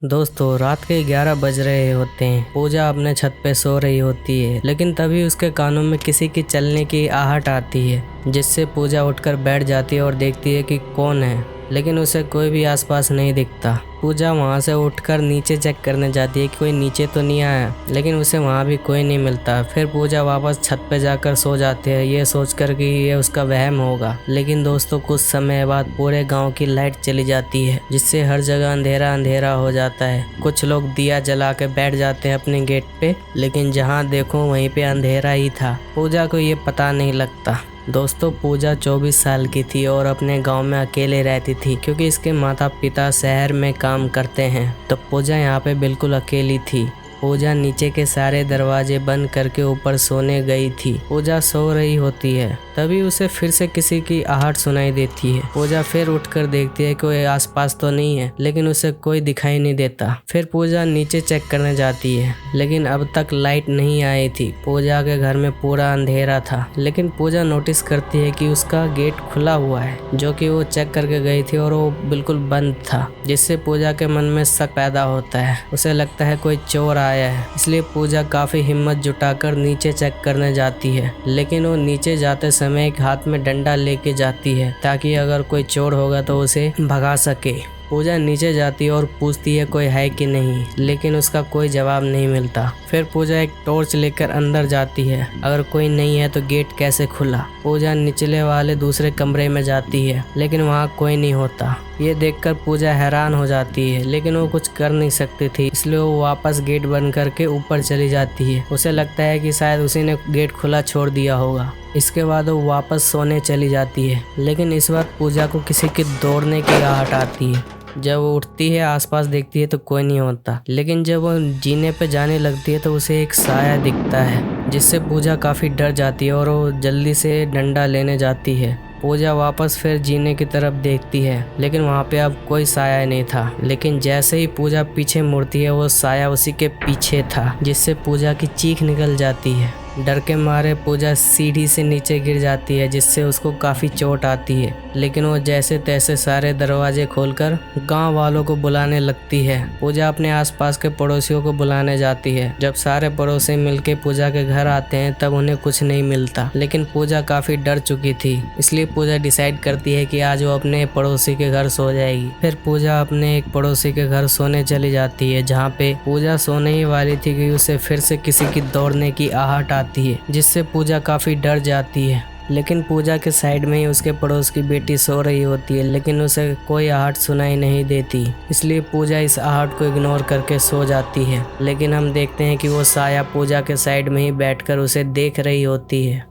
दोस्तों रात के 11 बज रहे होते हैं। पूजा अपने छत पे सो रही होती है, लेकिन तभी उसके कानों में किसी की चलने की आहट आती है, जिससे पूजा उठकर बैठ जाती है और देखती है कि कौन है, लेकिन उसे कोई भी आसपास नहीं दिखता। पूजा वहाँ से उठकर नीचे चेक करने जाती है कि कोई नीचे तो नहीं आया, लेकिन उसे वहाँ भी कोई नहीं मिलता। फिर पूजा वापस छत पे जाकर सो जाती है, ये सोचकर कि ये उसका वहम होगा। लेकिन दोस्तों कुछ समय बाद पूरे गांव की लाइट चली जाती है, जिससे हर जगह अंधेरा अंधेरा हो जाता है। कुछ लोग दिया जला के बैठ जाते हैं अपने गेट पे, लेकिन जहाँ देखो वहीं पे अंधेरा ही था। पूजा को ये पता नहीं लगता। दोस्तों पूजा 24 साल की थी और अपने गांव में अकेले रहती थी, क्योंकि इसके माता पिता शहर में काम करते हैं। तो पूजा यहाँ पे बिल्कुल अकेली थी। पूजा नीचे के सारे दरवाजे बंद करके ऊपर सोने गई थी। पूजा सो रही होती है, तभी उसे फिर से किसी की आहट सुनाई देती है। पूजा फिर उठकर देखती है कोई आसपास तो नहीं है, लेकिन उसे कोई दिखाई नहीं देता। फिर पूजा नीचे चेक करने जाती है, लेकिन अब तक लाइट नहीं आई थी। पूजा के घर में पूरा अंधेरा था, लेकिन पूजा नोटिस करती है कि उसका गेट खुला हुआ है, जो कि वो चेक करके गई थी और वो बिल्कुल बंद था, जिससे पूजा के मन में शक पैदा होता है। उसे लगता है कोई चोर आया है, इसलिए पूजा काफी हिम्मत जुटाकर नीचे चेक करने जाती है। लेकिन वो नीचे जाते समय एक हाथ में डंडा लेके जाती है, ताकि अगर कोई चोर होगा तो उसे भगा सके। पूजा नीचे जाती है और पूछती है कोई है कि नहीं, लेकिन उसका कोई जवाब नहीं मिलता। फिर पूजा एक टॉर्च लेकर अंदर जाती है, अगर कोई नहीं है तो गेट कैसे खुला। पूजा निचले वाले दूसरे कमरे में जाती है, लेकिन वहाँ कोई नहीं होता। ये देखकर पूजा हैरान हो जाती है, लेकिन वो कुछ कर नहीं सकती थी, इसलिए वो वापस गेट बंद करके ऊपर चली जाती है। उसे लगता है कि शायद उसी ने गेट खुला छोड़ दिया होगा। इसके बाद वो वापस सोने चली जाती है, लेकिन इस बार पूजा को किसी के दौड़ने की आहट आती है। जब वो उठती है आसपास देखती है तो कोई नहीं होता, लेकिन जब वो जीने पे जाने लगती है तो उसे एक साया दिखता है, जिससे पूजा काफ़ी डर जाती है और वो जल्दी से डंडा लेने जाती है। पूजा वापस फिर जीने की तरफ देखती है, लेकिन वहाँ पे अब कोई साया नहीं था। लेकिन जैसे ही पूजा पीछे मुड़ती है वो साया उसी के पीछे था, जिससे पूजा की चीख निकल जाती है। डर के मारे पूजा सीढ़ी से नीचे गिर जाती है, जिससे उसको काफ़ी चोट आती है। लेकिन वो जैसे तैसे सारे दरवाजे खोलकर गांव वालों को बुलाने लगती है। पूजा अपने आसपास के पड़ोसियों को बुलाने जाती है। जब सारे पड़ोसी मिलके पूजा के घर आते हैं तब उन्हें कुछ नहीं मिलता, लेकिन पूजा काफ़ी डर चुकी थी, इसलिए पूजा डिसाइड करती है कि आज वो अपने पड़ोसी के घर सो जाएगी। फिर पूजा अपने एक पड़ोसी के घर सोने चली जाती है, जहाँ पे पूजा सोने ही वाली थी कि उसे फिर से किसी की दौड़ने की आहट आती है, जिससे पूजा काफ़ी डर जाती है। लेकिन पूजा के साइड में ही उसके पड़ोस की बेटी सो रही होती है, लेकिन उसे कोई आहट सुनाई नहीं देती, इसलिए पूजा इस आहट को इग्नोर करके सो जाती है। लेकिन हम देखते हैं कि वो साया पूजा के साइड में ही बैठकर उसे देख रही होती है।